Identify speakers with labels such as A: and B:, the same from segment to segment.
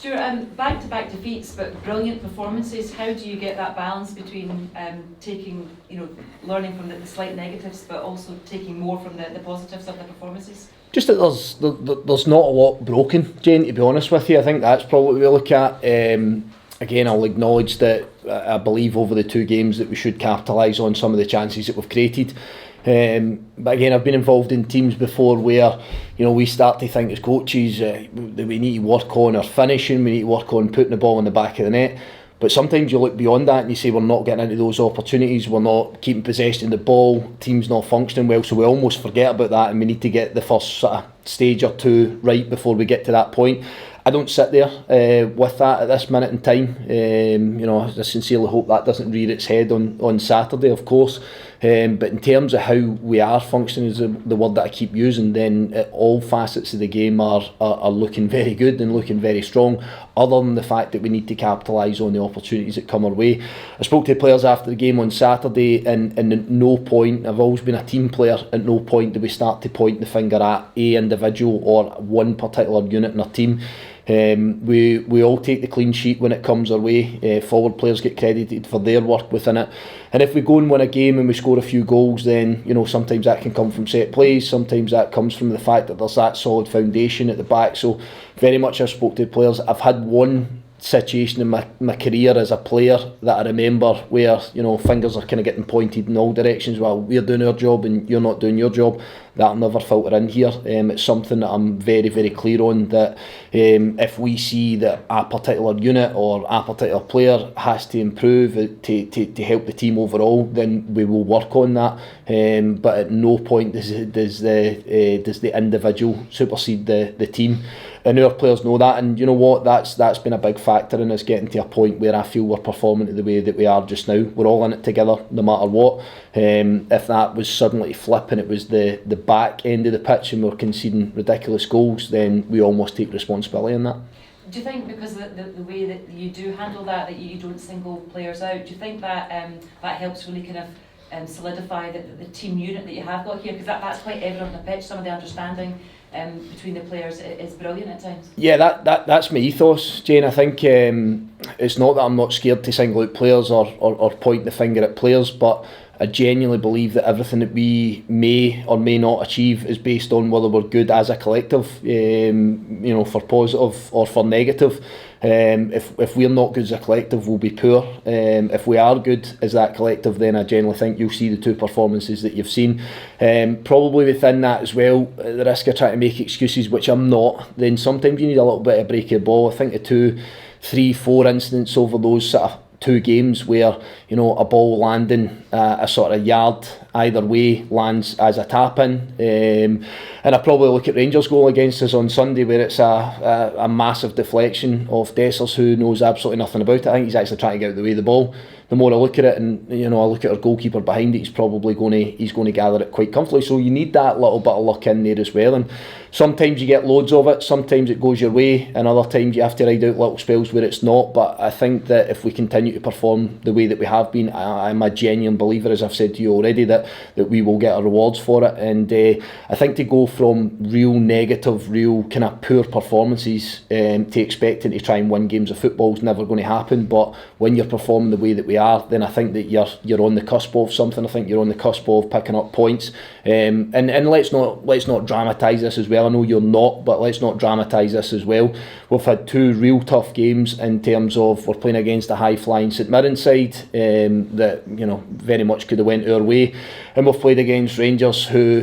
A: Stuart, back-to-back defeats, but brilliant performances. How do you get that balance between taking, learning from the slight negatives, but also taking more from the positives of the performances?
B: Just that there's not a lot broken, Jane, to be honest with you. I think that's probably what we look at. Again, I'll acknowledge that I believe over the 2 games that we should capitalise on some of the chances that we've created. But again, I've been involved in teams before where we start to think as coaches that we need to work on our finishing, we need to work on putting the ball in the back of the net. But sometimes you look beyond that and you say we're not getting into those opportunities, we're not keeping possession of the ball, team's not functioning well, so we almost forget about that and we need to get the first sort of stage or 2 right before we get to that point. I don't sit there with that at this minute in time. I sincerely hope that doesn't rear its head on Saturday, of course. But in terms of how we are functioning, is the word that I keep using, then all facets of the game are looking very good and looking very strong, other than the fact that we need to capitalise on the opportunities that come our way. I spoke to the players after the game on Saturday, and at no point, I've always been a team player, at no point do we start to point the finger at a individual or one particular unit in our team. We all take the clean sheet when it comes our way. Forward players get credited for their work within it, and if we go and win a game and we score a few goals, then sometimes that can come from set plays, sometimes that comes from the fact that there's that solid foundation at the back. So very much I've spoke to the players. I've had one situation in my career as a player that I remember where fingers are kind of getting pointed in all directions. Well, we're doing our job and you're not doing your job. That'll never filter in here. It's something that I'm very, very clear on, that if we see that a particular unit or a particular player has to improve to help the team overall, then we will work on that. But at no point does the individual supersede the team. And our players know that, and you know what, that's been a big factor in us getting to a point where I feel we're performing the way that we are just now. We're all in it together, no matter what. If that was suddenly to flip and it was the back end of the pitch and we're conceding ridiculous goals, then we almost take responsibility in that.
A: Do you think because of the way that you do handle that you don't single players out, do you think that that helps really kind of solidify the team unit that you have got here? Because that's quite evident on the pitch. Some of the understanding between the players is brilliant at times. Yeah,
B: that's my ethos, Jane. I think it's not that I'm not scared to single out players or point the finger at players, but I genuinely believe that everything that we may or may not achieve is based on whether we're good as a collective, for positive or for negative. If we're not good as a collective, we'll be poor. If we are good as that collective, then I generally think you'll see the 2 performances that you've seen. Probably within that as well, at the risk of trying to make excuses, which I'm not, then sometimes you need a little bit of break of the ball. I think the 2, 3, 4 incidents over those sort of 2 games where a ball landing a sort of yard either way lands as a tap in, and I probably look at Rangers' goal against us on Sunday where it's a massive deflection of Dessers, who knows absolutely nothing about it. I think he's actually trying to get out of the way of the ball. The more I look at it, and I look at our goalkeeper behind it, he's probably going to gather it quite comfortably. So you need that little bit of luck in there as well. And sometimes you get loads of it, sometimes it goes your way, and other times you have to ride out little spells where it's not. But I think that if we continue to perform the way that we have been, I'm a genuine believer, as I've said to you already, that we will get our rewards for it. And I think to go from real negative, real kind of poor performances to expecting to try and win games of football is never going to happen. But when you're performing the way that we are, then I think that you're on the cusp of something. I think you're on the cusp of picking up points. And let's not dramatise this as well. I know you're not, but let's not dramatise this as well. We've had 2 real tough games in terms of we're playing against a high-flying St Mirren side that very much could have went our way, and we've played against Rangers who,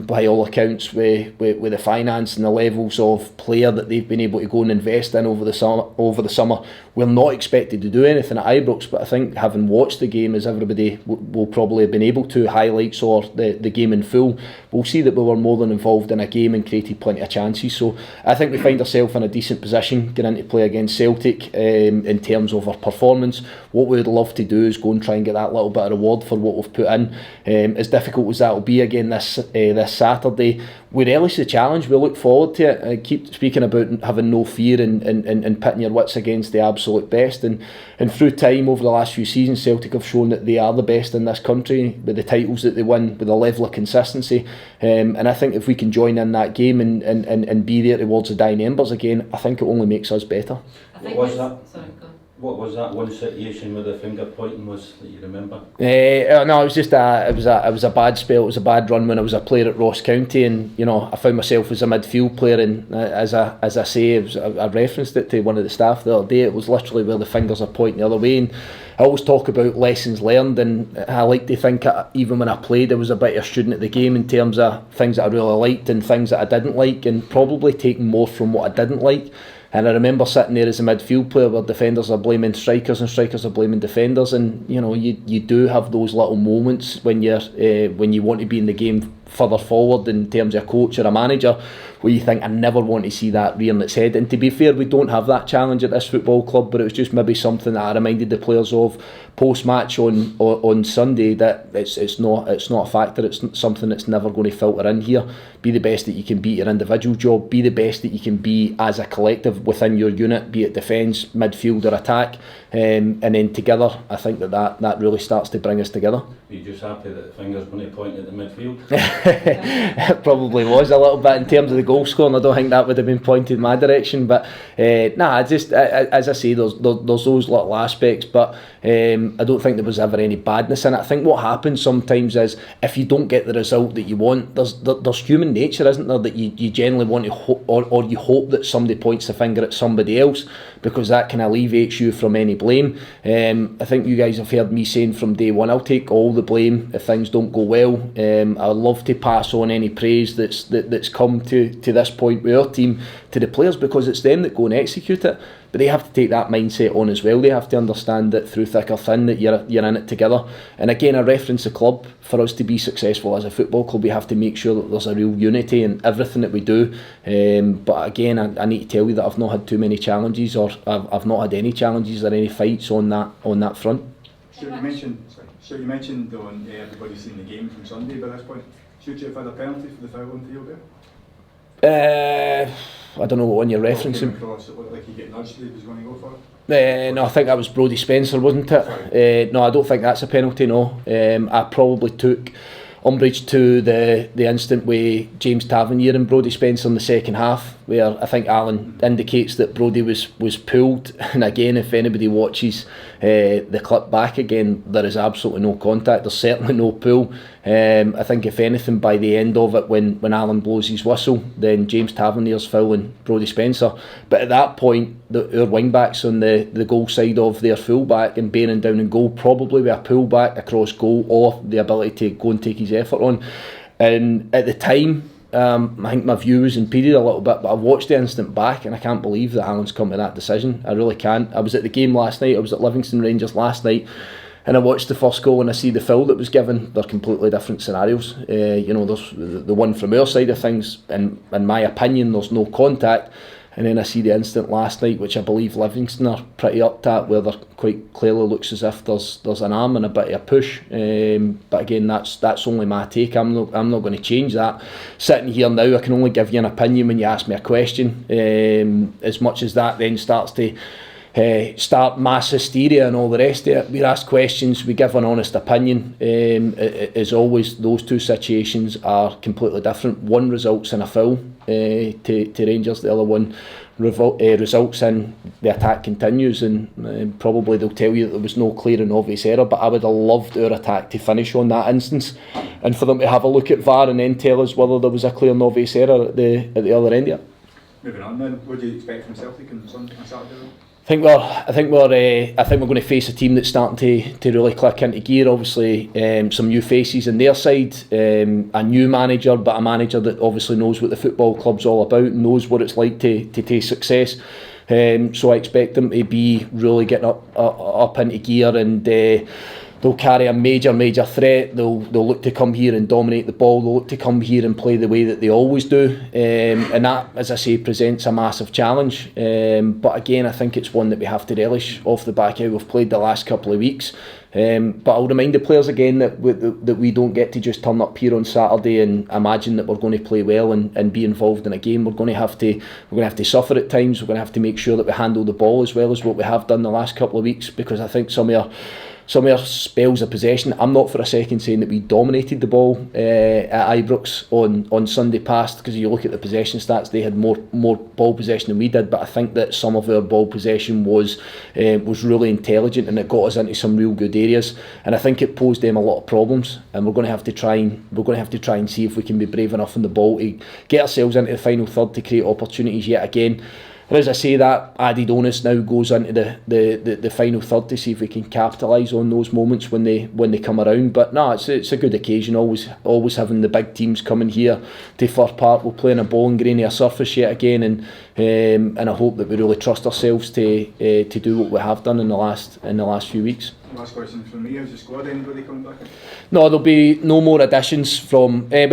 B: by all accounts, with the finance and the levels of player that they've been able to go and invest in over the summer, we're not expected to do anything at Ibrox. But I think having watched the game, as everybody will probably have been able to, highlights or the game in full, we'll see that we were more than involved in a game and created plenty of chances. So I think we find ourselves in a decent position going into play against Celtic in terms of our performance. What we would love to do is go and try and get that little bit of reward for what we've put in. As difficult as that will be again this Saturday, we relish the challenge. We look forward to it. I keep speaking about having no fear and pitting your wits against the absolute best. And through time, over the last few seasons, Celtic have shown that they are the best in this country with the titles that they win, with the level of consistency. and I think if we can join in that game and be there towards the dying embers again, I think it only makes us better.
A: What was that one situation where the finger pointing was that you remember?
B: No, it was just it was a bad spell. It was a bad run when I was a player at Ross County, and I found myself as a midfield player. And as I say, I referenced it to one of the staff the other day. It was literally where the fingers are pointing the other way. And I always talk about lessons learned, and I like to think even when I played, I was a bit of a student at the game in terms of things that I really liked and things that I didn't like, and probably taking more from what I didn't like. And I remember sitting there as a midfield player where defenders are blaming strikers and strikers are blaming defenders, and you do have those little moments when you want to be in the game further forward in terms of a coach or a manager, where you think, I never want to see that rearing its head. And to be fair, we don't have that challenge at this football club, but it was just maybe something that I reminded the players of post-match on Sunday, that it's not a factor. It's something that's never going to filter in here. Be the best that you can be at your individual job, be the best that you can be as a collective within your unit, be it defence, midfield or attack, and then together I think that really starts to bring us together.
A: Were you just happy that the finger's going to point at the midfield?
B: It probably was a little bit in terms of the goal scoring. I don't think that would have been pointed in my direction, but just as I say, there's those little aspects, but I don't think there was ever any badness in it. I think what happens sometimes is if you don't get the result that you want, there's human nature, isn't there, that you generally want to or you hope that somebody points the finger at somebody else, because that can alleviate you from any blame. I think you guys have heard me saying from day one, I'll take all the blame if things don't go well. I love to pass on any praise that's come to this point with our team to the players, because it's them that go and execute it. But they have to take that mindset on as well. They have to understand that through thick or thin that you're in it together. And again, I reference the club. For us to be successful as a football club, we have to make sure that there's a real unity in everything that we do. But again, I need to tell you that I've not had too many challenges, or I've not had any challenges or any fights on that front.
C: Stuart, you mentioned on everybody's seen the game from Sunday by this point. Should you have had a penalty for the foul on Theo there?
B: I don't know what one you're referencing.
C: It looked like he got nudged that he was going to go for it.
B: No, I think that was Brodie Spencer, wasn't it? No, I don't think that's a penalty, no. I probably took umbrage to the instant with James Tavernier and Brodie Spencer in the second half, where I think Alan indicates that Brodie was pulled. And again, if anybody watches the clip back again, there is absolutely no contact. There's certainly no pull. I think if anything, by the end of it, when Alan blows his whistle, then James Tavernier's fouling Brodie Spencer. But at that point, our wing backs on the goal side of their full back and bearing down in goal, probably with a pull back across goal or the ability to go and take his effort on. And at the time, I think my view was impeded a little bit, but I watched the instant back and I can't believe that Alan's come to that decision. I really can't. I was at the game last night. I was at Livingston Rangers last night, and I watched the first goal and I see the foul that was given. They're completely different scenarios. There's the one from our side of things, and in my opinion, there's no contact. And then I see the incident last night, which I believe Livingston are pretty up at, where there quite clearly looks as if there's an arm and a bit of a push. But again, that's only my take. I'm not going to change that. Sitting here now, I can only give you an opinion when you ask me a question. As much as that then starts to start mass hysteria and all the rest of it, we ask questions, we give an honest opinion. As always, those two situations are completely different. One results in a foul to Rangers, the other one results in the attack continues, and probably they'll tell you that there was no clear and obvious error, but I would have loved our attack to finish on that instance, and for them to have a look at VAR and then tell us whether there was a clear and obvious error at the other end of it.
C: Moving on then, what do you expect from Celtic on Saturday?
B: I think we're going to face a team that's starting to really click into gear. Obviously, some new faces on their side, a new manager, but a manager that obviously knows what the football club's all about and knows what it's like to taste success. So I expect them to be really getting up into gear, and they'll carry a major threat. They'll look to come here and dominate the ball. They'll look to come here and play the way that they always do, and that, as I say, presents a massive challenge. But again, I think it's one that we have to relish off the back how we've played the last couple of weeks. But I'll remind the players again that we don't get to just turn up here on Saturday and imagine that we're going to play well and be involved in a game. We're going to have to suffer at times. We're going to have to make sure that we handle the ball as well as what we have done the last couple of weeks, because I think some of some of our spells of possession. I'm not for a second saying that we dominated the ball at Ibrox on Sunday past, because you look at the possession stats, they had more ball possession than we did, but I think that some of our ball possession was really intelligent, and it got us into some real good areas, and I think it posed them a lot of problems, and we're going to have to try and see if we can be brave enough in the ball to get ourselves into the final third to create opportunities yet again. And as I say, that added onus now goes into the final third to see if we can capitalise on those moments when they come around. But no, it's a good occasion, always having the big teams coming here to Fir Park. We'll play on a ball and grainier surface yet again, and I hope that we really trust ourselves to do what we have done in the last few weeks.
C: Last question from me, is the squad anybody coming back in?
B: No, there'll be no more additions from, there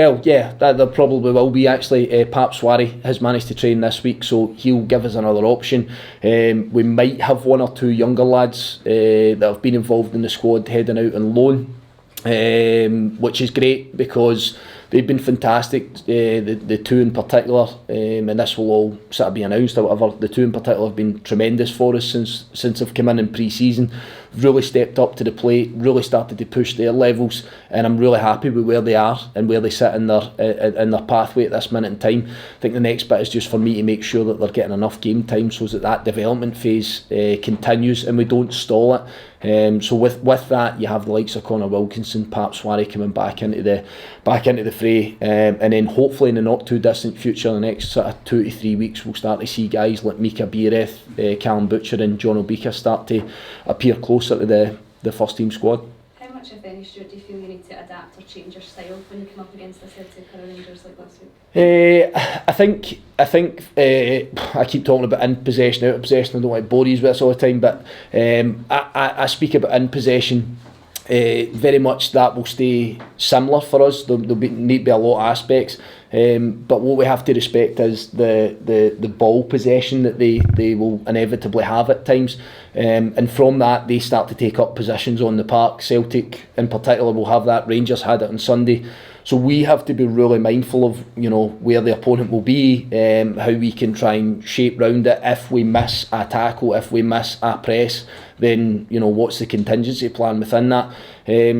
B: probably will be actually. Pape Souare has managed to train this week, so he'll give us another option. We might have one or two younger lads that have been involved in the squad heading out on loan, which is great because they've been fantastic, the two in particular, and this will all sort of be announced or whatever. The two in particular have been tremendous for us since they've come in pre-season. Really stepped up to the plate, really started to push their levels, and I'm really happy with where they are and where they sit in their pathway at this minute in time. I think the next bit is just for me to make sure that they're getting enough game time so that development phase continues and we don't stall it. So with that, you have the likes of Connor Wilkinson, Pape Souare coming back into the fray, and then hopefully in the not too distant future, the next sort of 2 to 3 weeks, we'll start to see guys like Mika Biereth, Calum Butcher and Jon Obika start to appear closer to the first team squad.
D: How much, if any, Stuart, do you feel you need to adapt or change your style when you come up against a Celtic or a Rangers like last week?
B: I think I keep talking about in possession, out of possession. I don't want to bore you with this all the time, but I speak about in possession. Very much that will stay similar for us. There'll need to be a lot of aspects, but what we have to respect is the ball possession that they will inevitably have at times, and from that they start to take up positions on the park. Celtic in particular will have that. Rangers had it on Sunday. So we have to be really mindful of where the opponent will be, how we can try and shape round it. If we miss a tackle, if we miss a press, then what's the contingency plan within that?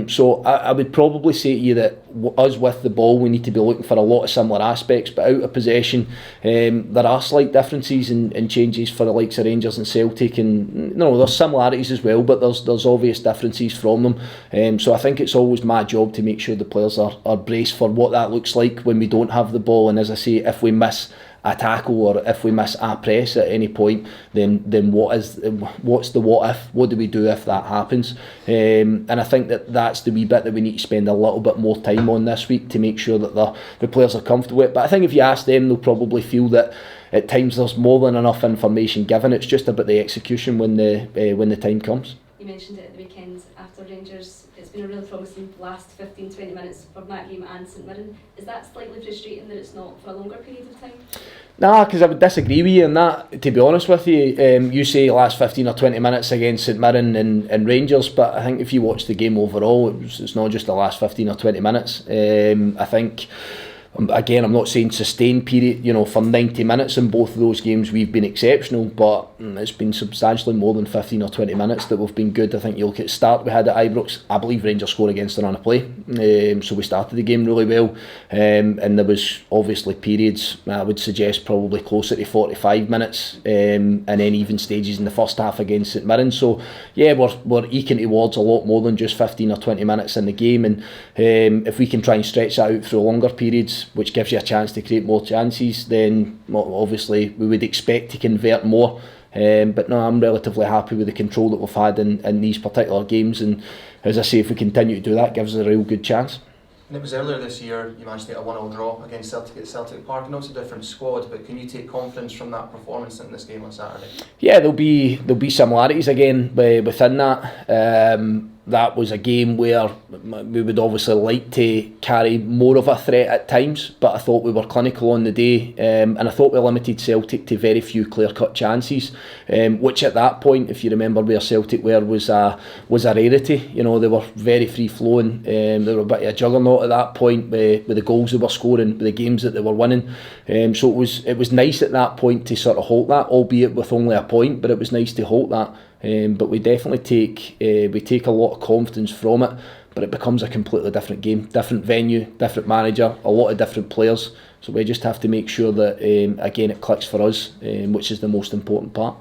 B: So I would probably say to you that us with the ball, we need to be looking for a lot of similar aspects, but out of possession, there are slight differences and changes for the likes of Rangers and Celtic, and there's similarities as well, but there's obvious differences from them. So I think it's always my job to make sure the players are braced for what that looks like when we don't have the ball, and as I say, if we miss a tackle or if we miss a press at any point, then what's the what if? What do we do if that happens? And I think that's the wee bit that we need to spend a little bit more time on this week to make sure that the players are comfortable with it. But I think if you ask them, they'll probably feel that at times there's more than enough information given. It's just about the execution when the time comes.
D: You mentioned it at the weekend after Rangers. It's been a really promising last 15-20 minutes for that game and St Mirren. Is that slightly frustrating that it's not for a longer period of time?
B: Nah, because I would disagree with you on that, to be honest with you. You say last 15 or 20 minutes against St Mirren and Rangers, but I think if you watch the game overall, it's not just the last 15 or 20 minutes. I think, again, I'm not saying sustained period, for 90 minutes in both of those games we've been exceptional, but it's been substantially more than 15 or 20 minutes that we've been good. I think you look at the start we had at Ibrox, I believe Rangers scored against the run of play, so we started the game really well, and there was obviously periods, I would suggest probably closer to 45 minutes, and then even stages in the first half against St Mirren. So yeah, we're eking towards a lot more than just 15 or 20 minutes in the game, and if we can try and stretch that out through longer periods, which gives you a chance to create more chances, then obviously we would expect to convert more. But no, I'm relatively happy with the control that we've had in these particular games, and as I say, if we continue to do that, gives us a real good chance.
E: And it was earlier this year you managed to get a 1-1 draw against Celtic at Celtic Park. I know it's a different squad, but can you take confidence from that performance in this game on Saturday? Yeah,
B: there'll be similarities again within that. That was a game where we would obviously like to carry more of a threat at times, but I thought we were clinical on the day, and I thought we limited Celtic to very few clear-cut chances, which at that point, if you remember where Celtic were, was a rarity. They were very free-flowing, they were a bit of a juggernaut at that point with the goals they were scoring, with the games that they were winning. So it was nice at that point to sort of halt that, albeit with only a point, but it was nice to halt that. but we definitely take a lot of confidence from it. But it becomes a completely different game, different venue, different manager, a lot of different players. So we just have to make sure that again it clicks for us, which is the most important part.